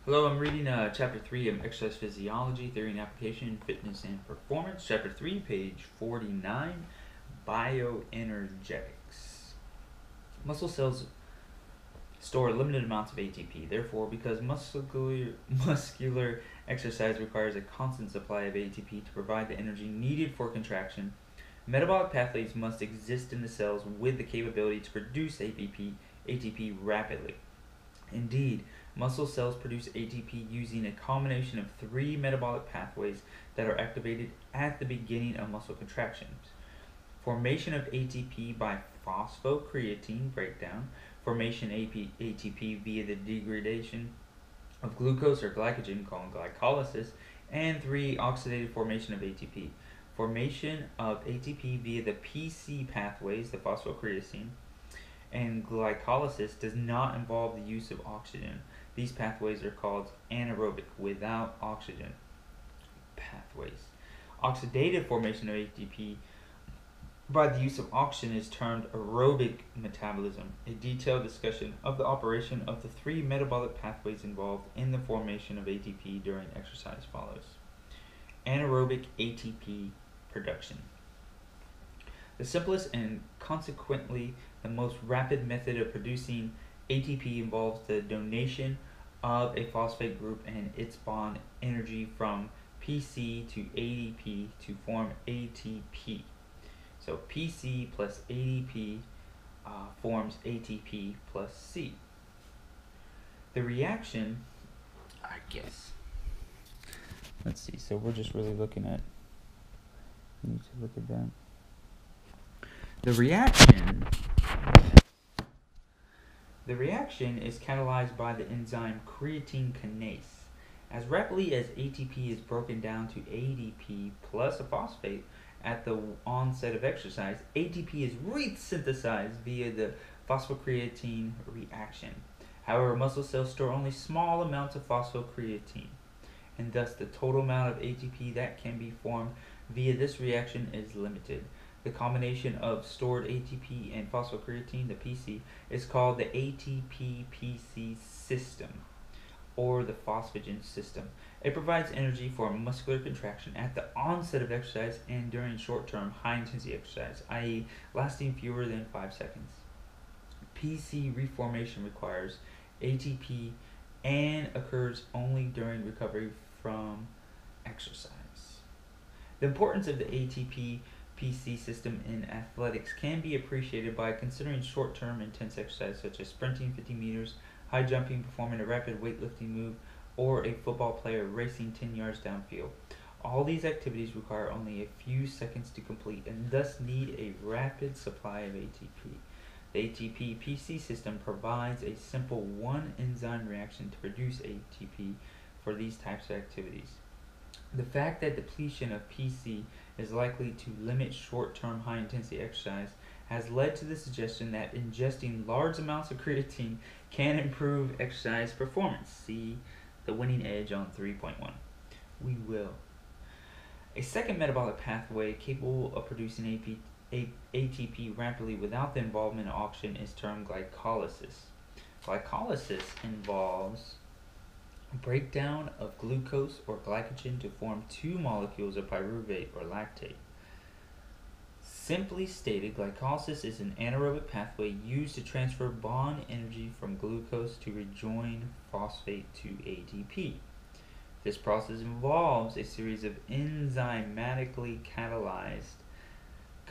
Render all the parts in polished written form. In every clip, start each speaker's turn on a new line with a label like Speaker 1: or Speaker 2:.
Speaker 1: Hello, I'm reading Chapter 3 of Exercise Physiology, Theory and Application, Fitness and Performance. Chapter 3, page 49, Bioenergetics. Muscle cells store limited amounts of ATP. Therefore, because muscular exercise requires a constant supply of ATP to provide the energy needed for contraction, metabolic pathways must exist in the cells with the capability to produce ATP rapidly. Indeed, muscle cells produce ATP using a combination of three metabolic pathways that are activated at the beginning of muscle contractions: formation of ATP by phosphocreatine breakdown, formation ATP via the degradation of glucose or glycogen called glycolysis, and 3. Oxidative formation of ATP. Formation of ATP via the PC pathways, the phosphocreatine, and glycolysis does not involve the use of oxygen. These pathways are called anaerobic, without oxygen pathways. Oxidative formation of ATP by the use of oxygen is termed aerobic metabolism. A detailed discussion of the operation of the three metabolic pathways involved in the formation of ATP during exercise follows. Anaerobic ATP production. The simplest and consequently the most rapid method of producing ATP involves the donation of a phosphate group and its bond energy from PC to ADP to form ATP. So PC plus ADP forms ATP plus C. The reaction, let's see, so we're just really looking at, we need to look at that. The reaction is catalyzed by the enzyme creatine kinase. As rapidly as ATP is broken down to ADP plus a phosphate at the onset of exercise, ATP is resynthesized via the phosphocreatine reaction. However, muscle cells store only small amounts of phosphocreatine, and thus the total amount of ATP that can be formed via this reaction is limited. The combination of stored ATP and phosphocreatine, the PC, is called the Atp Pc System, or the phosphagen system. It provides energy for muscular contraction at the onset of exercise and during short-term high-intensity exercise, i.e. lasting fewer than 5 seconds. PC reformation requires ATP and occurs only during recovery from exercise. The importance of the Atp Pc system in athletics can be appreciated by considering short-term intense exercise such as sprinting 50 meters, high jumping, performing a rapid weightlifting move, or a football player racing 10 yards downfield. All these activities require only a few seconds to complete and thus need a rapid supply of ATP. The Atp Pc system provides a simple one-enzyme reaction to produce ATP for these types of activities. The fact that depletion of PC is likely to limit short-term high-intensity exercise has led to the suggestion that ingesting large amounts of creatine can improve exercise performance. See the winning edge on 3.1. We will. A second metabolic pathway capable of producing ATP rapidly without the involvement of oxygen is termed glycolysis. Glycolysis involves breakdown of glucose or glycogen to form two molecules of pyruvate or lactate. Simply stated, glycolysis is an anaerobic pathway used to transfer bond energy from glucose to rejoin phosphate to ATP. This process involves a series of enzymatically catalyzed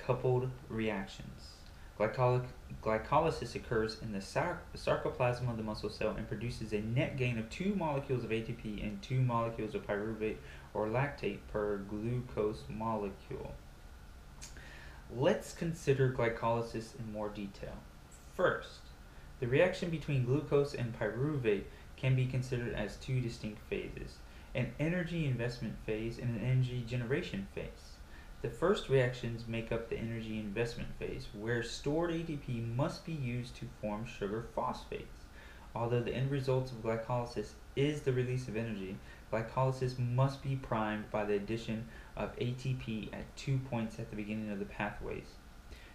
Speaker 1: coupled reactions. Glycolysis occurs in the sarcoplasm of the muscle cell and produces a net gain of 2 molecules of ATP and 2 molecules of pyruvate or lactate per glucose molecule. Let's consider glycolysis in more detail. First, the reaction between glucose and pyruvate can be considered as 2 distinct phases: an energy investment phase and an energy generation phase. The first reactions make up the energy investment phase, where stored ATP must be used to form sugar phosphates. Although the end result of glycolysis is the release of energy, glycolysis must be primed by the addition of ATP at 2 points at the beginning of the pathways.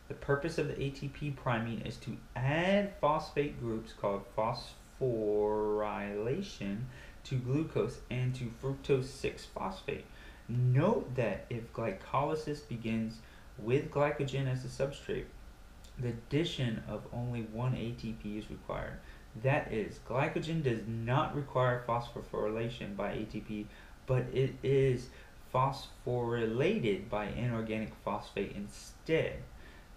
Speaker 1: The purpose of the ATP priming is to add phosphate groups called phosphorylation to glucose and to fructose 6-phosphate. Note that if glycolysis begins with glycogen as the substrate, the addition of only one ATP is required. That is, glycogen does not require phosphorylation by ATP, but it is phosphorylated by inorganic phosphate instead.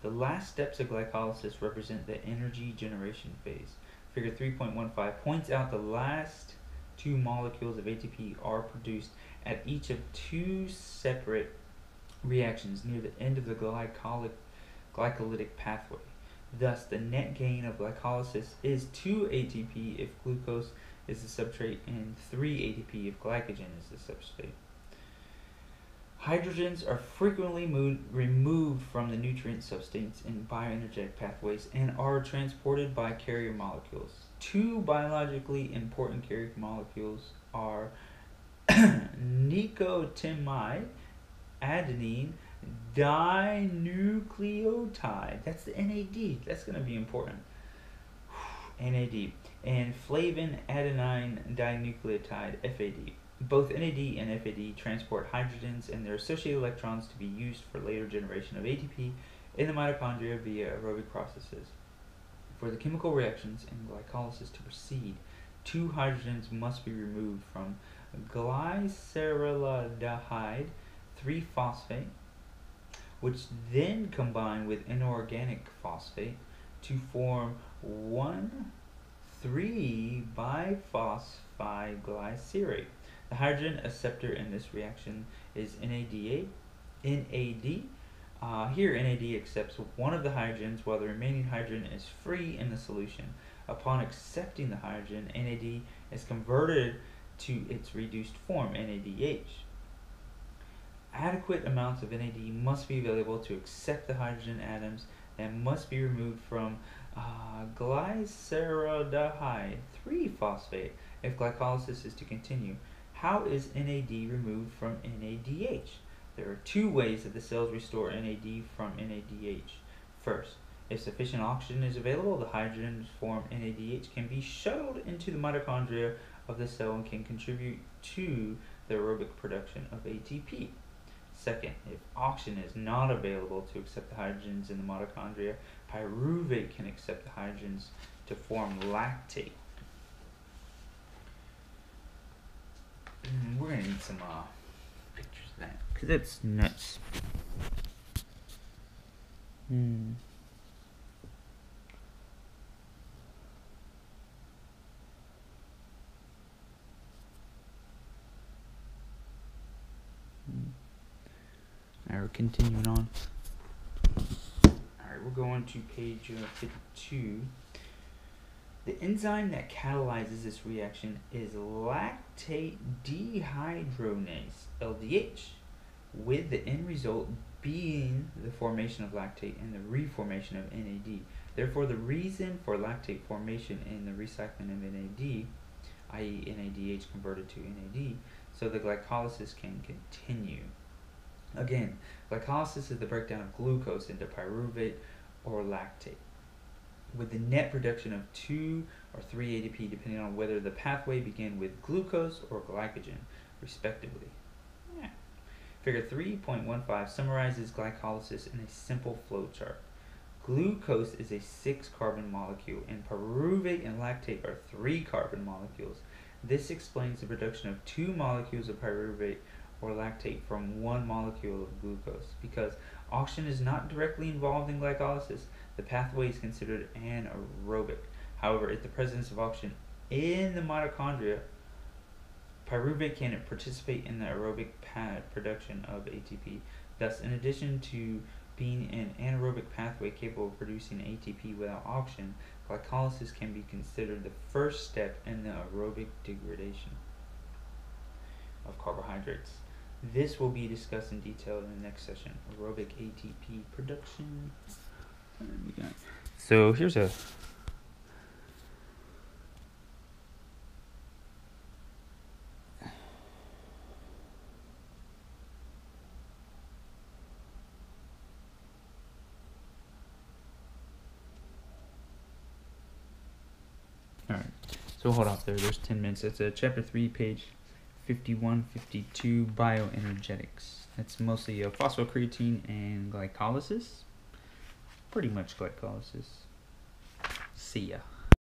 Speaker 1: The last steps of glycolysis represent the energy generation phase. Figure 3.15 points out the last two molecules of ATP are produced at each of two separate reactions near the end of the glycolytic pathway. Thus, the net gain of glycolysis is 2 ATP if glucose is the substrate and 3 ATP if glycogen is the substrate. Hydrogens are frequently removed from the nutrient substance in bioenergetic pathways and are transported by carrier molecules. Two biologically important carrier molecules are nicotinamide adenine dinucleotide. That's the NAD. That's going to be important. NAD. And flavin adenine dinucleotide, FAD. Both NAD and FAD transport hydrogens and their associated electrons to be used for later generation of ATP in the mitochondria via aerobic processes. For the chemical reactions and glycolysis to proceed, two hydrogens must be removed from glyceraldehyde 3-phosphate, which then combine with inorganic phosphate to form 1,3-biphosphoglycerate. The hydrogen acceptor in this reaction is NAD. Here NAD accepts one of the hydrogens while the remaining hydrogen is free in the solution. Upon accepting the hydrogen, NAD is converted to its reduced form, NADH. Adequate amounts of NAD must be available to accept the hydrogen atoms and must be removed from glyceraldehyde 3-phosphate if glycolysis is to continue. How is NAD removed from NADH? There are two ways that the cells restore NAD from NADH. First, if sufficient oxygen is available, the hydrogens formed NADH can be shuttled into the mitochondria of the cell and can contribute to the aerobic production of ATP. Second, if oxygen is not available to accept the hydrogens in the mitochondria, pyruvate can accept the hydrogens to form lactate. We're going to need some pictures of that, because that's nuts. Alright, we're continuing on. Alright, we're going to page 52. The enzyme that catalyzes this reaction is lactate dehydrogenase, LDH, with the end result being the formation of lactate and the reformation of NAD. Therefore, the reason for lactate formation in the recycling of NAD, i.e. NADH converted to NAD, so the glycolysis can continue. Again, glycolysis is the breakdown of glucose into pyruvate or lactate, with the net production of 2 or 3 ATP depending on whether the pathway began with glucose or glycogen, respectively. Figure 3.15 summarizes glycolysis in a simple flowchart. Glucose is a 6-carbon molecule, and pyruvate and lactate are 3-carbon molecules. This explains the production of 2 molecules of pyruvate or lactate from 1 molecule of glucose. Because oxygen is not directly involved in glycolysis, the pathway is considered anaerobic. However, in the presence of oxygen in the mitochondria, pyruvate can participate in the aerobic production of ATP. Thus, in addition to being an anaerobic pathway capable of producing ATP without oxygen, glycolysis can be considered the first step in the aerobic degradation of carbohydrates. This will be discussed in detail in the next session, aerobic ATP production. So here's a So hold up there. There's 10 minutes. It's a chapter 3, page 51, 52, bioenergetics. It's mostly phosphocreatine and glycolysis. Pretty much glycolysis. See ya.